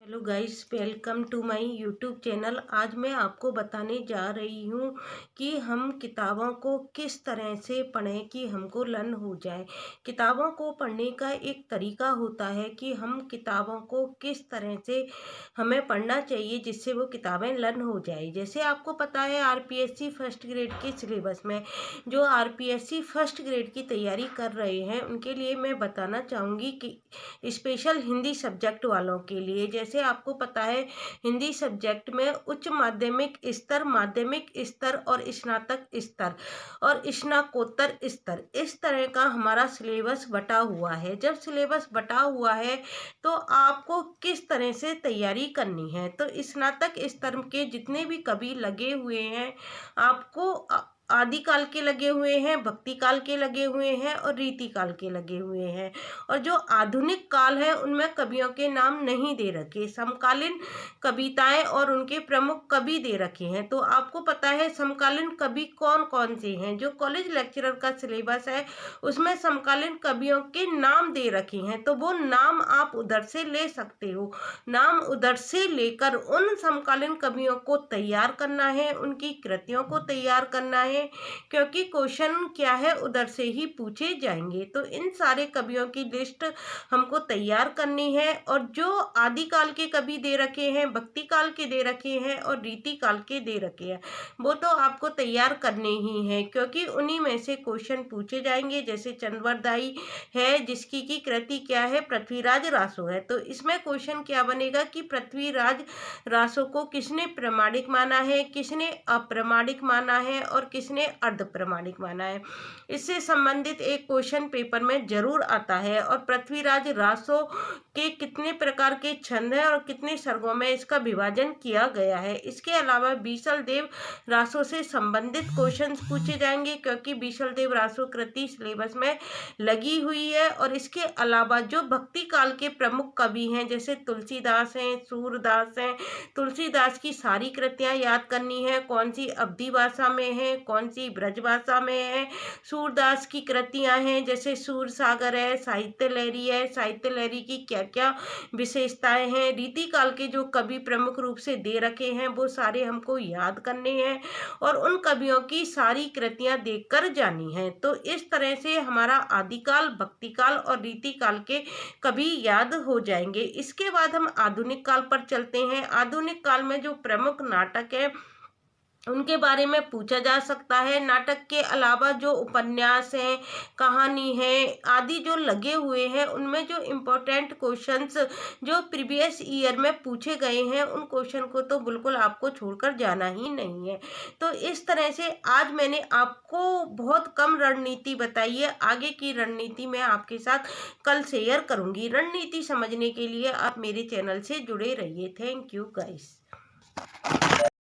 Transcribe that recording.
Hello guys, welcome to my YouTube channel. आज मैं आपको बताने जा रही हूँ कि हम किताबों को किस तरह से पढ़ें कि हमको लर्न हो जाए। किताबों को पढ़ने का एक तरीका होता है कि हम किताबों को किस तरह से हमें पढ़ना चाहिए जिससे वो किताबें लर्न हो जाए। जैसे आपको पता है, आरपीएससी फर्स्ट ग्रेड के सिलेबस में जो आरपीएससी फर्स्ट ग्रेड की तैयारी कर रहे हैं उनके लिए मैं बताना चाहूँगी कि स्पेशल हिंदी सब्जेक्ट वालों के लिए, जैसे आपको पता है, हिंदी सब्जेक्ट में उच्च माध्यमिक स्तर और स्नातक स्तर और स्नाकोत्तर स्तर, इस तरह का हमारा सिलेबस बटा हुआ है। जब सिलेबस बटा हुआ है तो आपको किस तरह से तैयारी करनी है, तो स्नातक स्तर के जितने भी कवि लगे हुए हैं आपको आदिकाल के लगे हुए हैं, भक्ति काल के लगे हुए हैं और रीति काल के लगे हुए हैं। और जो आधुनिक काल है उनमें कवियों के नाम नहीं दे रखे, समकालीन कविताएं और उनके प्रमुख कवि दे रखे हैं। तो आपको पता है समकालीन कवि कौन कौन से हैं। जो कॉलेज लेक्चरर का सिलेबस है उसमें समकालीन कवियों के नाम दे रखे हैं, तो वो नाम आप उधर से ले सकते हो। नाम उधर से लेकर उन समकालीन कवियों को तैयार करना है, उनकी कृतियों को तैयार करना है, क्योंकि क्वेश्चन क्या है उधर से ही पूछे जाएंगे। तो इन सारे कवियों की लिस्ट हमको तैयार करनी है, और जो आदिकाल के कवि दे रखे हैं, भक्ति काल के दे रखे हैं और रीति काल के दे रखे हैं, वो तो आपको तैयार करने ही हैं, क्योंकि उन्हीं में से क्वेश्चन पूछे जाएंगे। जैसे चंद्रवरदाई है जिसकी की कृति क्या है, पृथ्वीराज रासो है, तो इसमें क्वेश्चन क्या बनेगा कि पृथ्वीराज रासो को किसने प्रमाणिक माना है, किसने अप्रमाणिक माना है और किसने अर्ध प्रमाणिक माना है। इससे संबंधित एक क्वेश्चन पेपर में जरूर आता है। और पृथ्वीराज रासो के कितने प्रकार के छंद हैं और कितने सर्गों में इसका विभाजन किया गया है। इसके अलावा बीसल देव रासो से संबंधित क्वेश्चन पूछे जाएंगे, क्योंकि बीसल देव रासो कृति सिलेबस में लगी हुई है। और इसके अलावा जो भक्ति काल के प्रमुख कवि हैं, जैसे तुलसीदास हैं, सूरदास हैं, तुलसीदास की सारी कृतियां याद करनी है, कौन सी अवधी भाषा में है, कौन सी ब्रज भाषा में है। सूरदास की कृतियां हैं जैसे सूर सागर है, साहित्य लहरी है, साहित्य लहरी की क्या क्या विशेषताएं हैं। रीति काल के जो कवि प्रमुख रूप से दे रखे हैं वो सारे हमको याद करने हैं और उन कवियों की सारी कृतियां देखकर जानी है। तो इस तरह से हमारा आदिकाल, भक्ति काल और रीति काल के कवि याद हो जाएंगे। इसके बाद हम आधुनिक काल पर चलते हैं। आधुनिक काल में जो प्रमुख नाटक है उनके बारे में पूछा जा सकता है। नाटक के अलावा जो उपन्यास हैं, कहानी है आदि जो लगे हुए हैं, उनमें जो इम्पोर्टेंट क्वेश्चंस जो प्रीवियस ईयर में पूछे गए हैं उन क्वेश्चन को तो बिल्कुल आपको छोड़कर जाना ही नहीं है। तो इस तरह से आज मैंने आपको बहुत कम रणनीति बताई है। आगे की रणनीति मैं आपके साथ कल शेयर करूंगी। रणनीति समझने के लिए आप मेरे चैनल से जुड़े रहिए। Thank you guys.